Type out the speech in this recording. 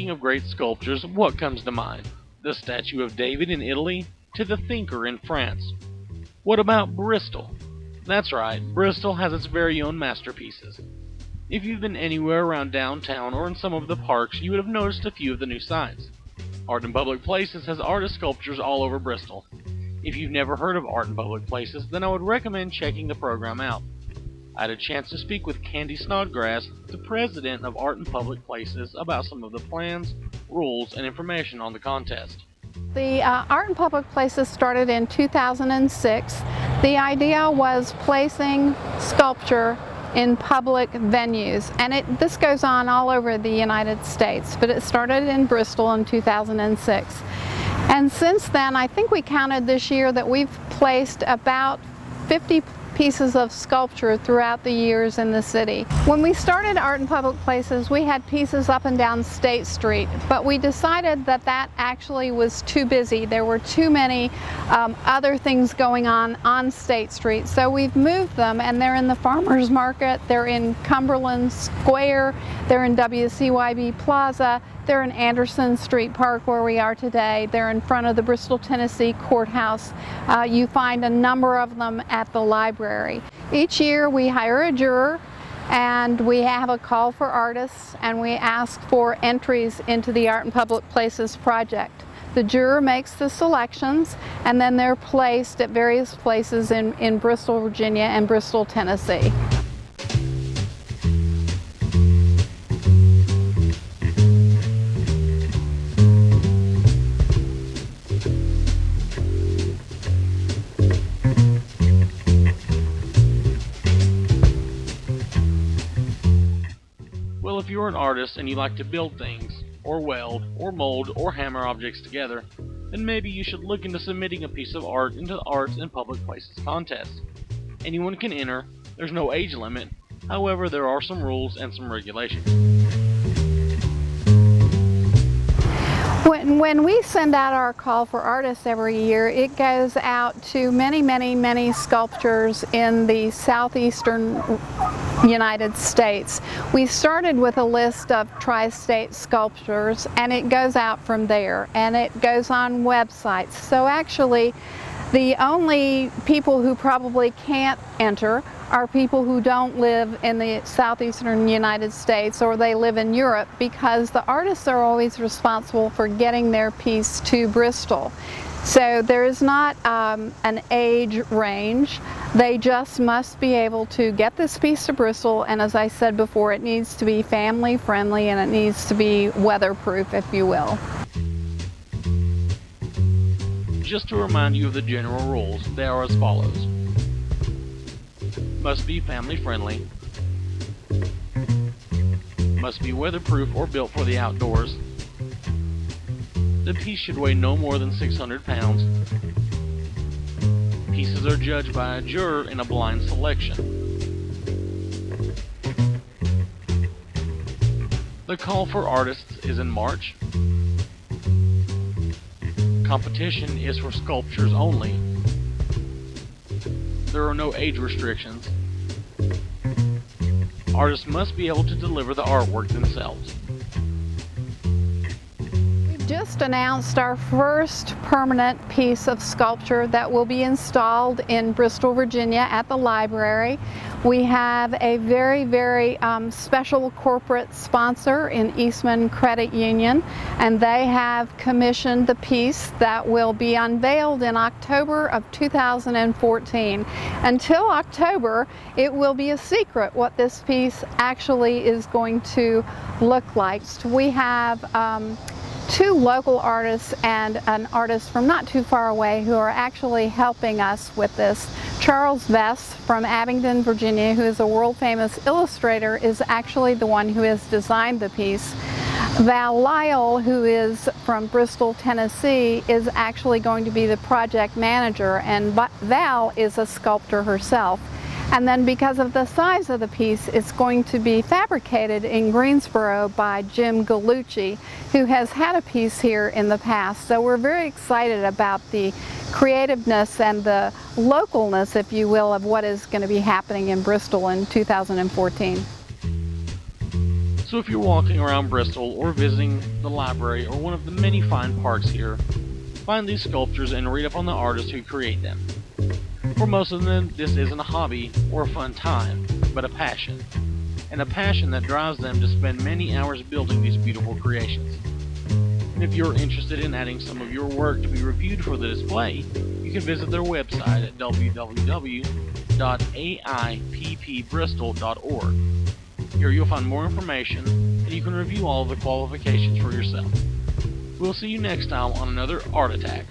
Speaking of great sculptures, what comes to mind? The statue of David in Italy to the Thinker in France. What about Bristol? That's right, Bristol has its very own masterpieces. If you've been anywhere around downtown or in some of the parks, you would have noticed a few of the new signs. Art in Public Places has artist sculptures all over Bristol. If you've never heard of Art in Public Places, then I would recommend checking the program out. I had a chance to speak with Candy Snodgrass, the president of Art in Public Places, about some of the plans, rules, and information on the contest. The Art in Public Places started in 2006. The idea was placing sculpture in public venues, and this goes on all over the United States, but it started in Bristol in 2006. And since then, I think we counted this year that we've placed about 50 pieces of sculpture throughout the years in the city. When we started Art in Public Places, we had pieces up and down State Street, but we decided that that actually was too busy. There were too many other things going on State Street, so we've moved them, and they're in the Farmers Market, they're in Cumberland Square, they're in WCYB Plaza, they're in Anderson Street Park where we are today. They're in front of the Bristol, Tennessee courthouse. You find a number of them at the library. Each year we hire a juror and we have a call for artists, and we ask for entries into the Art in Public Places project. The juror makes the selections, and then they're placed at various places in Bristol, Virginia and Bristol, Tennessee. Well, if you're an artist and you like to build things, or weld, or mold, or hammer objects together, then maybe you should look into submitting a piece of art into the Arts in Public Places contest. Anyone can enter, there's no age limit, however there are some rules and some regulations. When we send out our call for artists every year, it goes out to many sculptures in the southeastern United States. We started with a list of tri-state sculptures, and it goes out from there, and it goes on websites. So actually, the only people who probably can't enter are people who don't live in the southeastern United States, or they live in Europe, because the artists are always responsible for getting their piece to Bristol. So there is not an age range. They just must be able to get this piece to Bristol, and as I said before, it needs to be family friendly and it needs to be weatherproof, if you will. Just to remind you of the general rules, they are as follows. Must be family friendly. Must be weatherproof or built for the outdoors. The piece should weigh no more than 600 pounds. Pieces are judged by a juror in a blind selection. The call for artists is in March. Competition is for sculptures only. There are no age restrictions. Artists must be able to deliver the artwork themselves. We've just announced our first permanent piece of sculpture that will be installed in Bristol, Virginia at the library. We have a very special corporate sponsor in Eastman Credit Union, and they have commissioned the piece that will be unveiled in October of 2014. Until October, it will be a secret what this piece actually is going to look like. We have two local artists and an artist from not too far away who are actually helping us with this. Charles Vess from Abingdon, Virginia, who is a world-famous illustrator, is actually the one who has designed the piece. Val Lyle, who is from Bristol, Tennessee, is actually going to be the project manager, and Val is a sculptor herself. And then because of the size of the piece, it's going to be fabricated in Greensboro by Jim Gallucci, who has had a piece here in the past. So we're very excited about the creativeness and the localness, if you will, of what is going to be happening in Bristol in 2014. So if you're walking around Bristol or visiting the library or one of the many fine parks here, find these sculptures and read up on the artists who create them. For most of them, this isn't a hobby or a fun time, but a passion. And a passion that drives them to spend many hours building these beautiful creations. And if you're interested in adding some of your work to be reviewed for the display, you can visit their website at www.aippbristol.org. Here you'll find more information, and you can review all of the qualifications for yourself. We'll see you next time on another Art Attack.